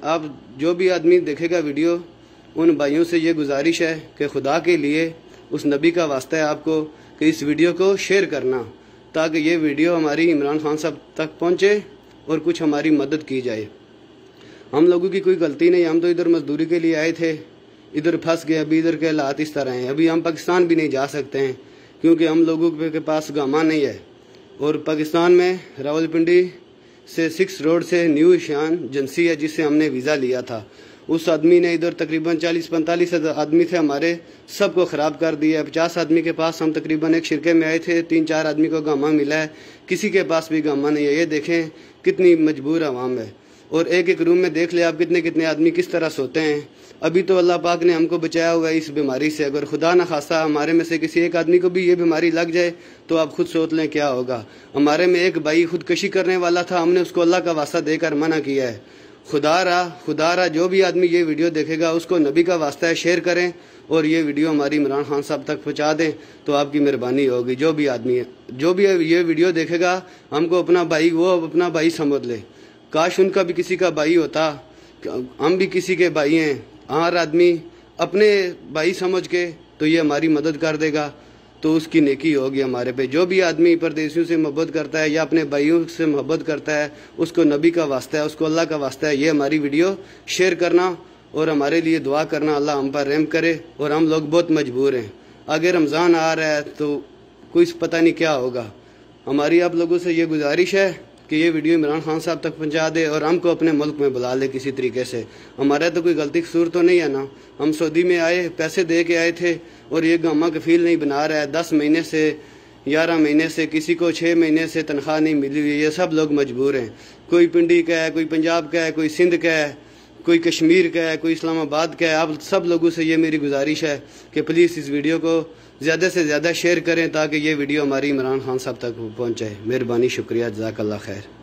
آپ جو بھی آدمی دیکھے گا ویڈیو، ان بھائیوں سے یہ گزارش ہے کہ خدا کے لیے اس نبی کا واسطہ ہے آپ کو کہ اس ویڈیو کو شیئر کرنا، تاکہ یہ ویڈیو ہماری عمران خان صاحب تک پہنچے اور کچھ ہماری مدد کی جائے۔ ہم لوگوں کی کوئی غلطی نہیں، ہم تو ادھر مزدوری کے لیے آئے تھے، ادھر پھنس گئے، ابھی ادھر کے حالات اس طرح ہیں، ابھی ہم پاکستان بھی نہیں جا سکتے ہیں کیونکہ ہم لوگوں کے پاس گاما نہیں ہے۔ اور پاکستان میں راولپنڈی سے 6 روڈ سے نیو ایشیان ایجنسی ہے جس سے ہم نے ویزا لیا تھا، اس آدمی نے ادھر تقریباً 40-45 آدمی تھے ہمارے، سب کو خراب کر دیا ہے۔ 50 آدمی کے پاس ہم تقریباً ایک شرکے میں آئے تھے، 3-4 آدمی کو گاما ملا ہے، کسی کے پاس بھی گاما نہیں ہے۔ یہ دیکھیں کتنی مجبور عوام ہے، اور ایک روم میں دیکھ لیں آپ کتنے آدمی کس طرح سوتے ہیں۔ ابھی تو اللہ پاک نے ہم کو بچایا ہوا ہے اس بیماری سے، اگر خدا نہ خواستہ ہمارے میں سے کسی ایک آدمی کو بھی یہ بیماری لگ جائے تو آپ خود سوچ لیں کیا ہوگا۔ ہمارے میں ایک بھائی خودکشی کرنے والا تھا، ہم نے اس کو اللہ کا واسطہ دے کر منع کیا ہے۔ خدا را جو بھی آدمی یہ ویڈیو دیکھے گا اس کو نبی کا واسطہ ہے شیئر کریں، اور یہ ویڈیو ہماری عمران خان صاحب تک پہنچا دیں تو آپ کی مہربانی ہوگی۔ جو بھی آدمی ہے، جو بھی یہ ویڈیو دیکھے گا، ہم کو اپنا بھائی سمجھ لے، کاش ان کا بھی کسی کا بھائی ہوتا، ہم بھی کسی کے بھائی ہیں۔ ہر آدمی اپنے بھائی سمجھ کے تو یہ ہماری مدد کر دے گا تو اس کی نیکی ہوگی ہمارے پہ۔ جو بھی آدمی پردیسیوں سے محبت کرتا ہے یا اپنے بھائیوں سے محبت کرتا ہے، اس کو نبی کا واسطہ ہے، اس کو اللہ کا واسطہ ہے، یہ ہماری ویڈیو شیئر کرنا اور ہمارے لیے دعا کرنا، اللہ ہم پر رحم کرے۔ اور ہم لوگ بہت مجبور ہیں، آگے رمضان آ رہا ہے تو کوئی پتہ نہیں کیا ہوگا۔ ہماری آپ لوگوں سے یہ گزارش ہے کہ یہ ویڈیو عمران خان صاحب تک پہنچا دے اور ہم کو اپنے ملک میں بلا لے کسی طریقے سے۔ ہمارا تو کوئی غلطی قصور تو نہیں ہے نا، ہم سعودی میں آئے، پیسے دے کے آئے تھے، اور یہ گاما کفیل نہیں بنا رہا ہے۔ 10 مہینے سے 11 مہینے سے، کسی کو 6 مہینے سے تنخواہ نہیں ملی ہوئی، یہ سب لوگ مجبور ہیں۔ کوئی پنڈی کا ہے، کوئی پنجاب کا ہے، کوئی سندھ کا ہے، کوئی کشمیر کا ہے، کوئی اسلام آباد کا ہے۔ آپ سب لوگوں سے یہ میری گزارش ہے کہ پلیز اس ویڈیو کو زیادہ سے زیادہ شیئر کریں تاکہ یہ ویڈیو ہماری عمران خان صاحب تک پہنچ جائے۔ مہربانی، شکریہ، جزاک اللہ خیر۔